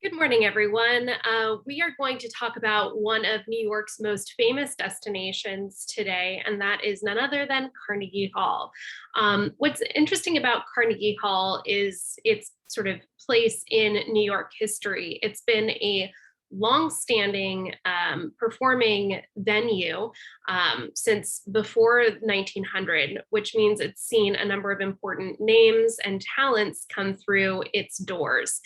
Good morning, everyone. We are going to talk about one of New York's most famous destinations today, and that is none other than Carnegie Hall. What's interesting about Carnegie Hall is its sort of place in New York history. It's been a long-standing performing venue since before 1900, which means it's seen a number of important names and talents come through its doors.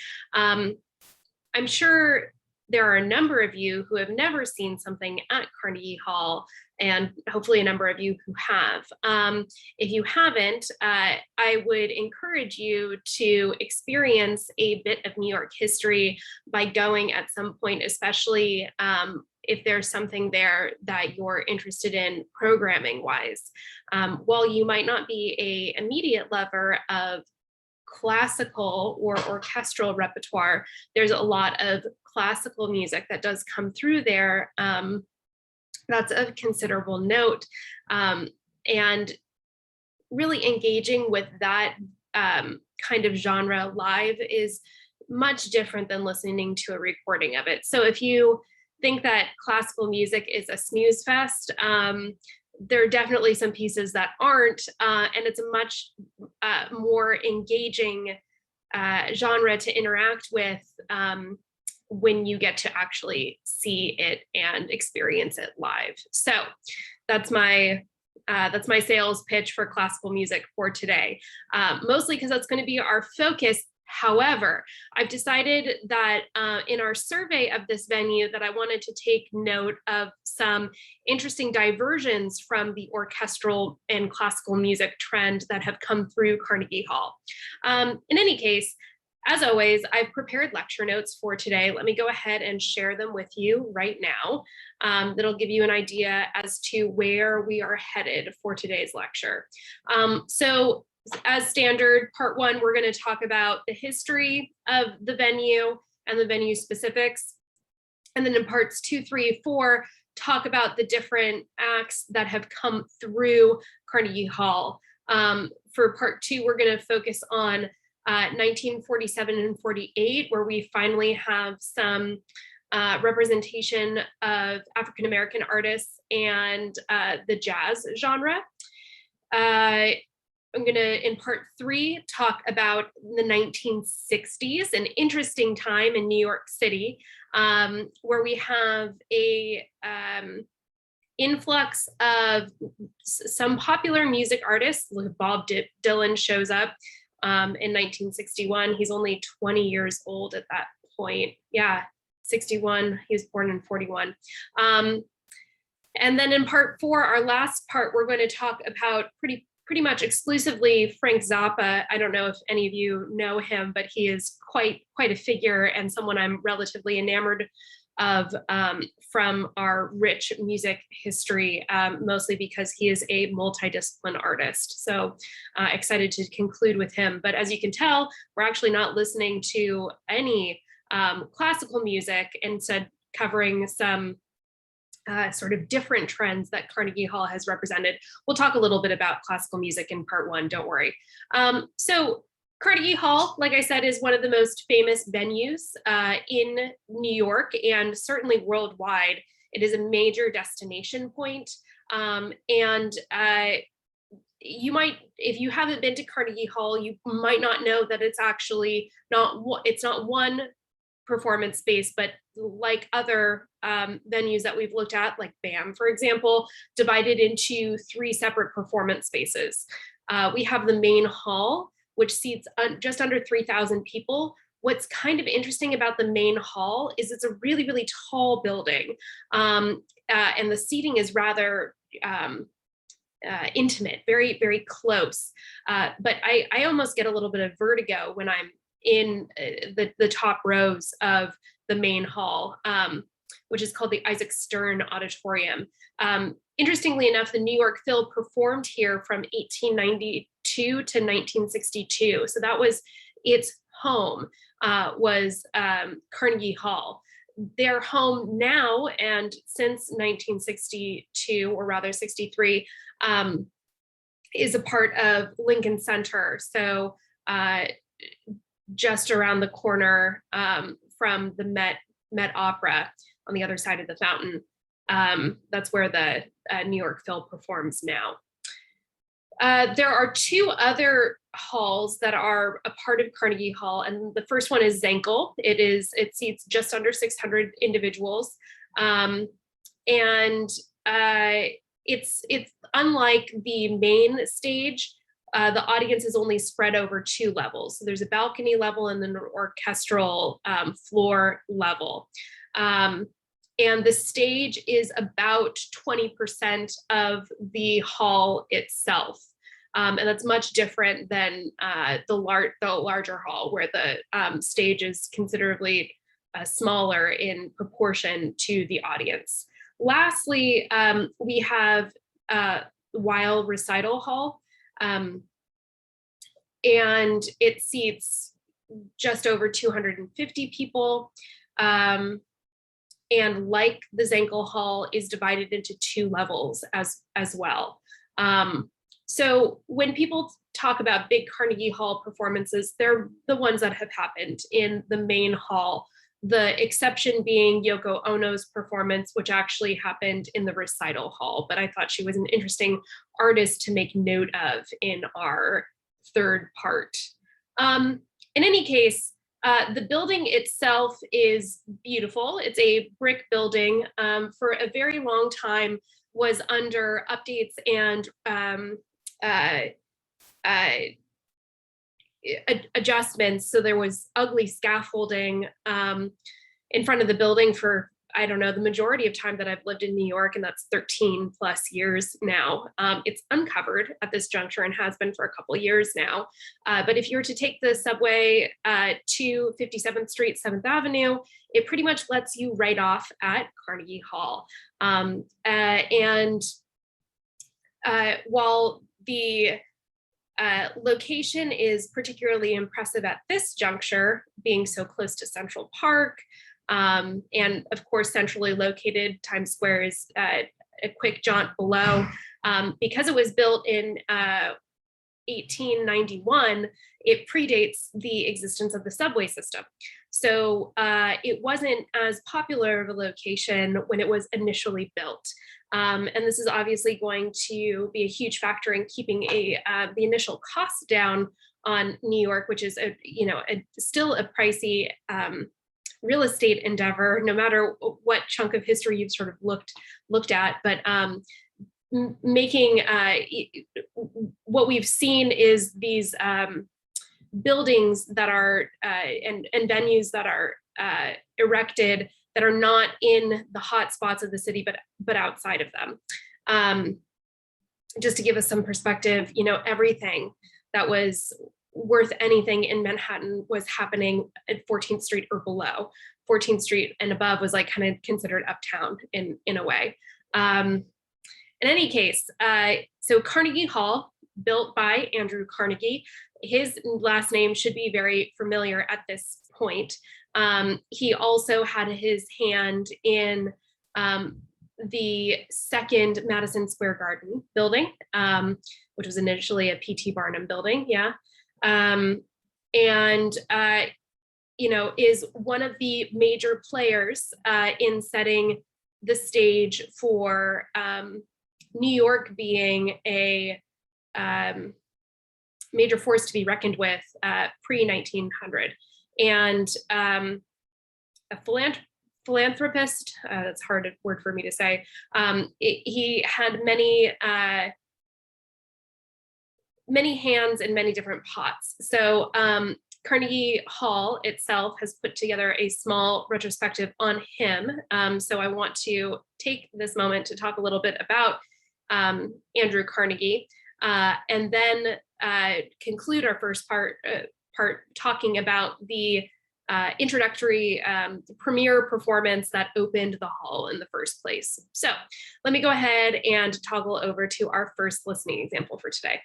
I'm sure there are a number of you who have never seen something at Carnegie Hall, and hopefully a number of you who have. If you haven't, I would encourage you to experience a bit of New York history by going at some point, especially if there's something there that you're interested in programming wise. While you might not be an immediate lover of classical or orchestral repertoire, there's a lot of classical music that does come through there that's of considerable note. And really engaging with that kind of genre live is much different than listening to a recording of it. So if you think that classical music is a snooze fest, there are definitely some pieces that aren't, and it's a much more engaging genre to interact with when you get to actually see it and experience it live. So that's my sales pitch for classical music for today, mostly because that's going to be our focus. However, I've decided that in our survey of this venue that I wanted to take note of some interesting diversions from the orchestral and classical music trend that have come through Carnegie Hall. In any case, as always, I've prepared lecture notes for today. Let me go ahead and share them with you right now. That'll give you an idea as to where we are headed for today's lecture. So as standard, part one, we're going to talk about the history of the venue and the venue specifics. And then in parts 2, 3, 4, talk about the different acts that have come through Carnegie Hall. For part 2, we're going to focus on 1947 and 48, where we finally have some representation of African-American artists and the jazz genre. I'm going to, in part 3, talk about the 1960s, an interesting time in New York City, where we have a influx of some popular music artists. Bob Dylan shows up in 1961. He's only 20 years old at that point. Yeah, 61. He was born in 41. And then in part 4, our last part, we're going to talk about pretty much exclusively Frank Zappa. I don't know if any of you know him, but he is quite a figure and someone I'm relatively enamored of from our rich music history, mostly because he is a multidisciplinary artist. So excited to conclude with him. But as you can tell, we're actually not listening to any classical music, instead covering some sort of different trends that Carnegie Hall has represented. We'll talk a little bit about classical music in part 1, don't worry. So Carnegie Hall, like I said, is one of the most famous venues in New York and certainly worldwide. It is a major destination point. And you might, if you haven't been to Carnegie Hall, you might not know that it's actually it's not one performance space, but like other venues that we've looked at, like BAM, for example, divided into 3 separate performance spaces. We have the main hall, which seats just under 3,000 people. What's kind of interesting about the main hall is it's a really, really tall building, and the seating is rather intimate, very, very close. But I almost get a little bit of vertigo when I'm in the top rows of the main hall, which is called the Isaac Stern Auditorium. Interestingly enough, the New York Phil performed here from 1892 to 1962. So that was its home, was Carnegie Hall. Their home now, and since 1962, or rather 63, is a part of Lincoln Center. So just around the corner from the Met Opera on the other side of the fountain. That's where the New York Phil performs now. There are two other halls that are a part of Carnegie Hall, and the first one is Zankel. It seats just under 600 individuals, and it's unlike the main stage. The audience is only spread over 2 levels. So there's a balcony level and then an orchestral floor level. And the stage is about 20% of the hall itself. And that's much different than the larger hall, where the stage is considerably smaller in proportion to the audience. Lastly, we have Weil Recital Hall, and it seats just over 250 people. And like the Zankel Hall, is divided into 2 levels as well. So when people talk about big Carnegie Hall performances, they're the ones that have happened in the main hall. The exception being Yoko Ono's performance, which actually happened in the Recital Hall, but I thought she was an interesting artist to make note of in our third part. In any case, the building itself is beautiful. It's a brick building. For a very long time was under updates and adjustments. So there was ugly scaffolding in front of the building for, I don't know, the majority of time that I've lived in New York, and that's 13 plus years now. It's uncovered at this juncture and has been for a couple of years now. But if you were to take the subway to 57th Street, 7th Avenue, it pretty much lets you right off at Carnegie Hall. While the location is particularly impressive at this juncture, being so close to Central Park, and of course, centrally located, Times Square is a quick jaunt below. Because it was built in 1891, it predates the existence of the subway system. So it wasn't as popular of a location when it was initially built. And this is obviously going to be a huge factor in keeping the initial cost down on New York, which is still a pricey real estate endeavor, no matter what chunk of history you've sort of looked at. But making what we've seen is these buildings that are and venues that are erected that are not in the hot spots of the city, but outside of them. Just to give us some perspective, everything that was worth anything in Manhattan was happening at 14th Street or below. 14th Street and above was like kind of considered uptown in a way. In any case, so Carnegie Hall, built by Andrew Carnegie. His last name should be very familiar at this point. He also had his hand in the second Madison Square Garden building, which was initially a P.T. Barnum building, is one of the major players in setting the stage for New York being a major force to be reckoned with pre-1900. And a philanthropist, that's a hard word for me to say, he had many hands in many different pots. So Carnegie Hall itself has put together a small retrospective on him. So I want to take this moment to talk a little bit about Andrew Carnegie, and then conclude our first part talking about the introductory premiere performance that opened the hall in the first place. So let me go ahead and toggle over to our first listening example for today.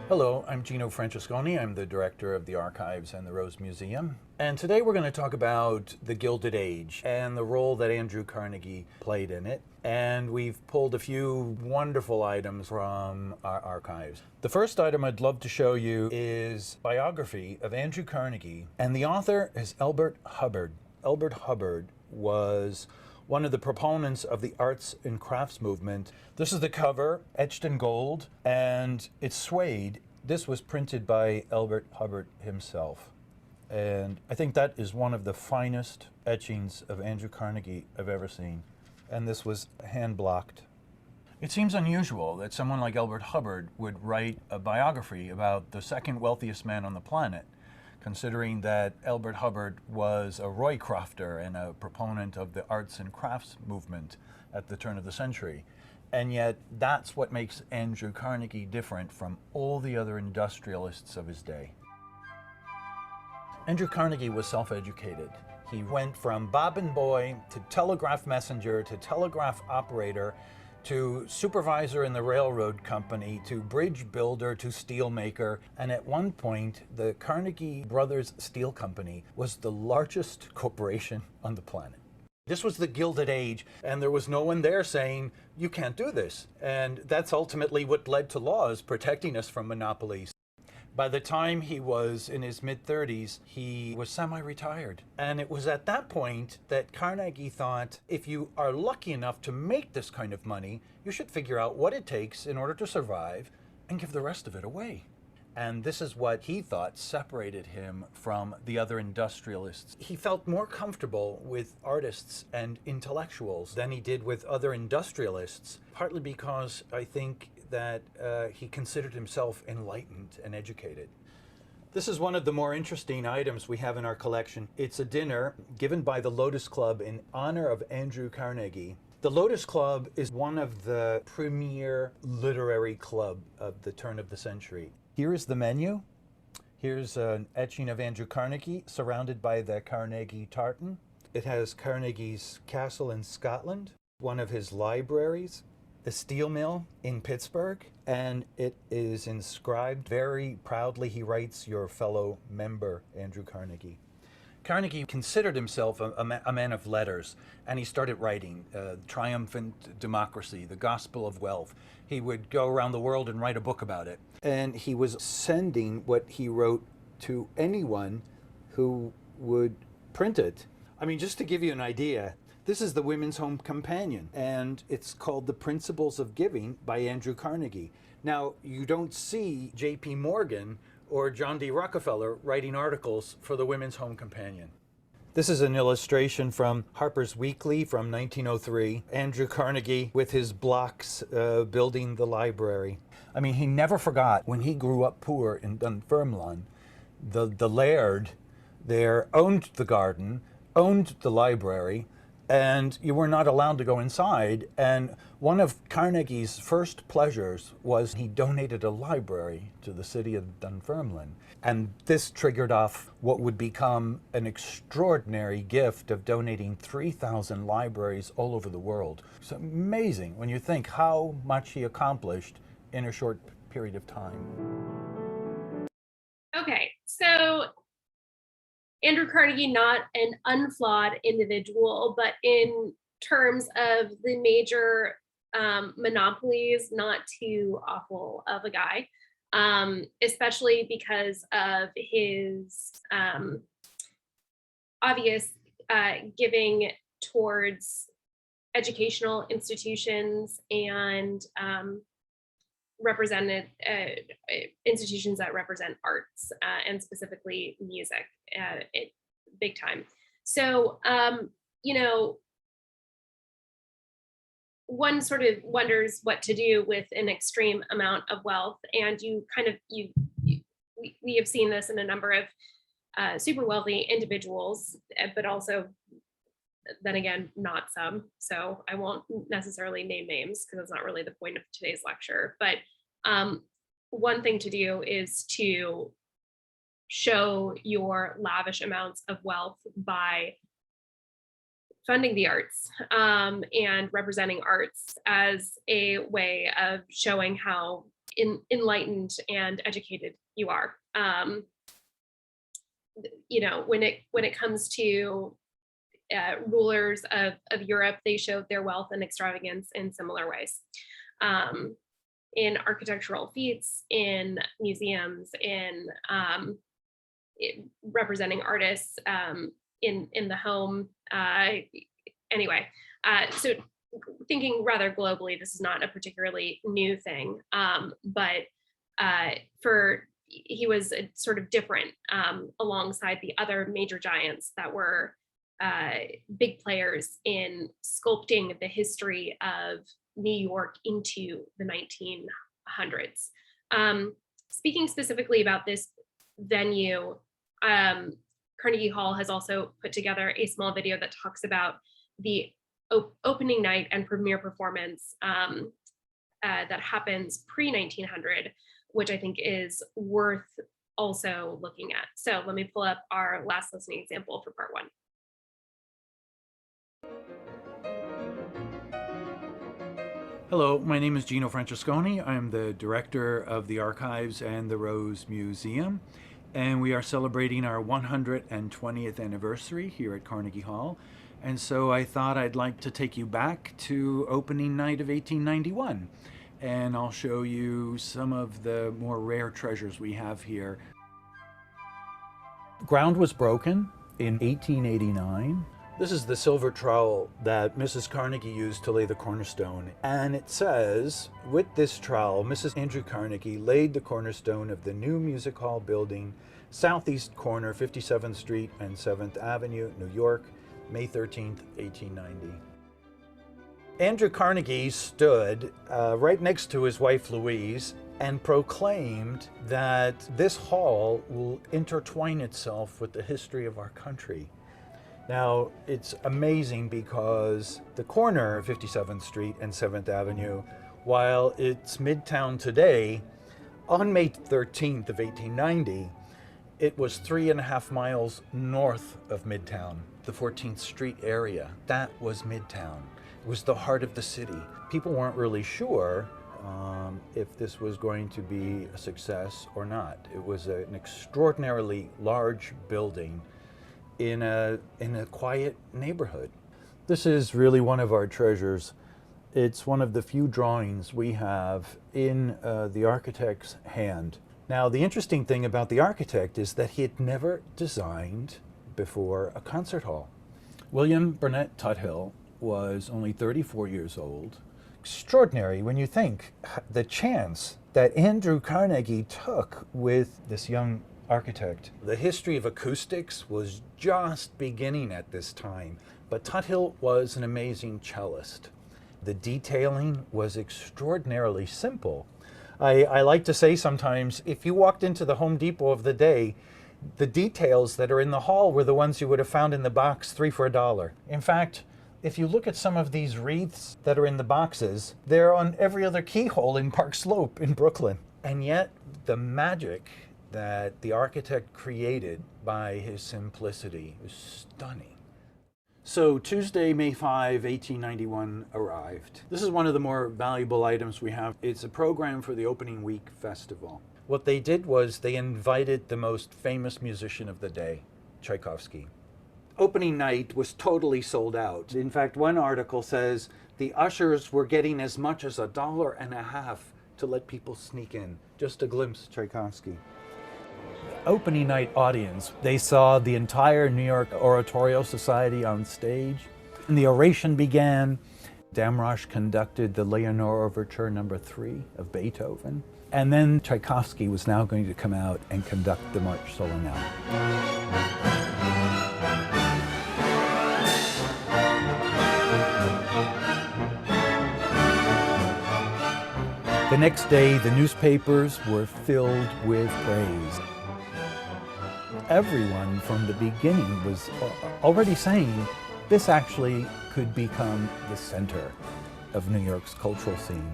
Hello, I'm Gino Francesconi. I'm the director of the Archives and the Rose Museum. And today we're going to talk about the Gilded Age and the role that Andrew Carnegie played in it. And we've pulled a few wonderful items from our archives. The first item I'd love to show you is a biography of Andrew Carnegie, and the author is Elbert Hubbard. Elbert Hubbard was one of the proponents of the arts and crafts movement. This is the cover, etched in gold, and it's suede. This was printed by Elbert Hubbard himself. And I think that is one of the finest etchings of Andrew Carnegie I've ever seen. And this was hand blocked. It seems unusual that someone like Elbert Hubbard would write a biography about the second wealthiest man on the planet, considering that Elbert Hubbard was a Roycrofter and a proponent of the arts and crafts movement at the turn of the century. And yet that's what makes Andrew Carnegie different from all the other industrialists of his day. Andrew Carnegie was self-educated. He went from bobbin boy to telegraph messenger to telegraph operator to supervisor in the railroad company, to bridge builder, to steel maker. And at one point, the Carnegie Brothers Steel Company was the largest corporation on the planet. This was the Gilded Age, and there was no one there saying, you can't do this. And that's ultimately what led to laws protecting us from monopolies. By the time he was in his mid-30s, he was semi-retired. And it was at that point that Carnegie thought, if you are lucky enough to make this kind of money, you should figure out what it takes in order to survive and give the rest of it away. And this is what he thought separated him from the other industrialists. He felt more comfortable with artists and intellectuals than he did with other industrialists, partly because I think that he considered himself enlightened and educated. This is one of the more interesting items we have in our collection. It's a dinner given by the Lotus Club in honor of Andrew Carnegie. The Lotus Club is one of the premier literary club of the turn of the century. Here is the menu. Here's an etching of Andrew Carnegie surrounded by the Carnegie tartan. It has Carnegie's castle in Scotland, one of his libraries, the steel mill in Pittsburgh, and it is inscribed very proudly. He writes, your fellow member, Andrew Carnegie. Carnegie considered himself a man of letters, and he started writing Triumphant Democracy, The Gospel of Wealth. He would go around the world and write a book about it. And he was sending what he wrote to anyone who would print it. I mean, just to give you an idea, this is the Women's Home Companion, and it's called The Principles of Giving by Andrew Carnegie. Now, you don't see J.P. Morgan or John D. Rockefeller writing articles for the Women's Home Companion. This is an illustration from Harper's Weekly from 1903. Andrew Carnegie with his blocks building the library. I mean, he never forgot when he grew up poor in Dunfermline, the laird there owned the garden, owned the library, and you were not allowed to go inside. And one of Carnegie's first pleasures was he donated a library to the city of Dunfermline. And this triggered off what would become an extraordinary gift of donating 3,000 libraries all over the world. It's amazing when you think how much he accomplished in a short period of time. Okay, so Andrew Carnegie, not an unflawed individual, but in terms of the major monopolies, not too awful of a guy, especially because of his obvious giving towards educational institutions and represented institutions that represent arts and specifically music, big time. So, you know, one sort of wonders what to do with an extreme amount of wealth, and we have seen this in a number of super wealthy individuals, but also then again, not some. So I won't necessarily name names because that's not really the point of today's lecture. But one thing to do is to show your lavish amounts of wealth by funding the arts and representing arts as a way of showing how enlightened and educated you are. When it comes to rulers of Europe, they showed their wealth and extravagance in similar ways. In architectural feats, in museums, in representing artists, in the home. Anyway, so thinking rather globally, this is not a particularly new thing, but he was sort of different alongside the other major giants that were big players in sculpting the history of New York into the 1900s. Speaking specifically about this venue, Carnegie Hall has also put together a small video that talks about the opening night and premiere performance that happens pre-1900, which I think is worth also looking at. So let me pull up our last listening example for part 1. Hello, my name is Gino Francesconi. I'm the director of the Archives and the Rose Museum, and we are celebrating our 120th anniversary here at Carnegie Hall. And so I thought I'd like to take you back to opening night of 1891, and I'll show you some of the more rare treasures we have here. Ground was broken in 1889. This is the silver trowel that Mrs. Carnegie used to lay the cornerstone. And it says, with this trowel, Mrs. Andrew Carnegie laid the cornerstone of the new music hall building, southeast corner, 57th Street and 7th Avenue, New York, May 13th, 1890. Andrew Carnegie stood right next to his wife Louise and proclaimed that this hall will intertwine itself with the history of our country. Now, it's amazing because the corner of 57th Street and 7th Avenue, while it's Midtown today, on May 13th of 1890, it was 3.5 miles north of Midtown, the 14th Street area. That was Midtown. It was the heart of the city. People weren't really sure if this was going to be a success or not. It was an extraordinarily large building in a quiet neighborhood. This is really one of our treasures. It's one of the few drawings we have in the architect's hand. Now, the interesting thing about the architect is that he had never designed before a concert hall. William Burnett Tuthill was only 34 years old. Extraordinary when you think the chance that Andrew Carnegie took with this young architect. The history of acoustics was just beginning at this time, but Tuthill was an amazing cellist. The detailing was extraordinarily simple. I like to say sometimes, if you walked into the Home Depot of the day, the details that are in the hall were the ones you would have found in the box 3 for $1. In fact, if you look at some of these wreaths that are in the boxes, they're on every other keyhole in Park Slope in Brooklyn. And yet, the magic that the architect created by his simplicity is stunning. So Tuesday, May 5, 1891 arrived. This is one of the more valuable items we have. It's a program for the opening week festival. What they did was they invited the most famous musician of the day, Tchaikovsky. Opening night was totally sold out. In fact, one article says the ushers were getting as much as $1.50 to let people sneak in. Just a glimpse of Tchaikovsky. Opening night audience, they saw the entire New York Oratorio Society on stage, and the oration began. Damrosch conducted the Leonore Overture No. 3 of Beethoven, and then Tchaikovsky was now going to come out and conduct the March Solennelle. The next day, the newspapers were filled with praise. Everyone from the beginning was already saying this actually could become the center of New York's cultural scene.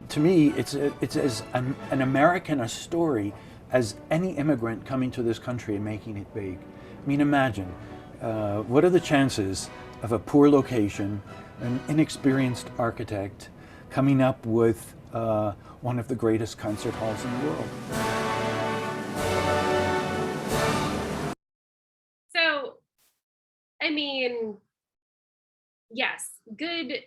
To me, it's as an American a story as any immigrant coming to this country and making it big. I mean, imagine, what are the chances of a poor location, an inexperienced architect, coming up with one of the greatest concert halls in the world. So, I mean, yes, good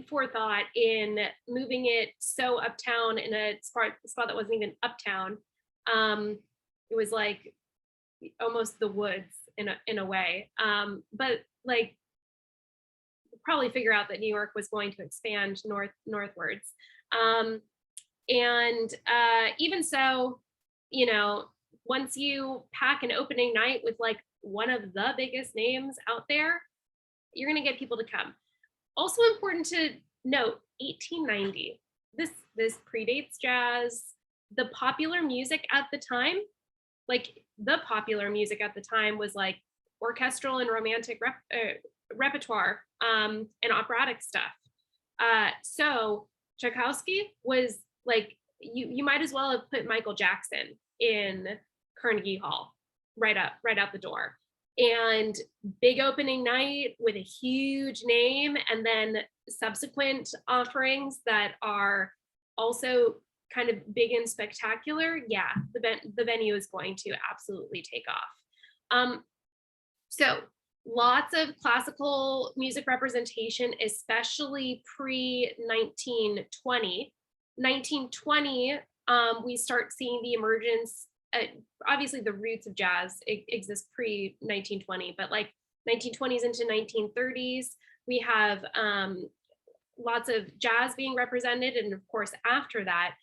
forethought in moving it so uptown in a spot that wasn't even uptown. It was like almost the woods in a way. But like probably figure out that New York was going to expand northwards. And even so, you know, once you pack an opening night with like one of the biggest names out there, you're going to get people to come. Also important to note, 1890. This predates jazz. The popular music at the time, was like orchestral and romantic repertoire and operatic stuff. So Tchaikovsky was like, you might as well have put Michael Jackson in Carnegie Hall right out the door. And big opening night with a huge name, and then subsequent offerings that are also kind of big and spectacular. Yeah, the venue is going to absolutely take off. So lots of classical music representation, especially pre-1920. 1920, we start seeing the emergence. Obviously, the roots of jazz exist pre-1920, but like 1920s into 1930s, we have lots of jazz being represented, and of course, after that,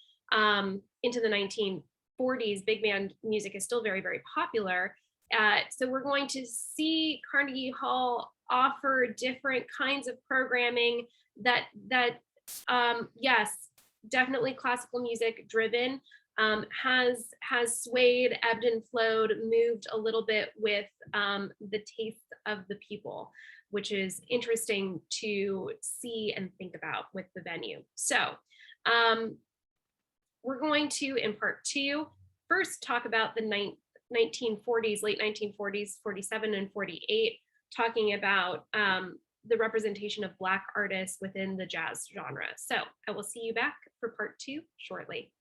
into the 1940s, big band music is still very, very popular. So we're going to see Carnegie Hall offer different kinds of programming that yes, definitely classical music driven, has swayed, ebbed and flowed, moved a little bit with the taste of the people, which is interesting to see and think about with the venue. So we're going to, in part two, first talk about the 1940s, late 1940s, 47 and 48, talking about the representation of Black artists within the jazz genre. So I will see you back for part two shortly.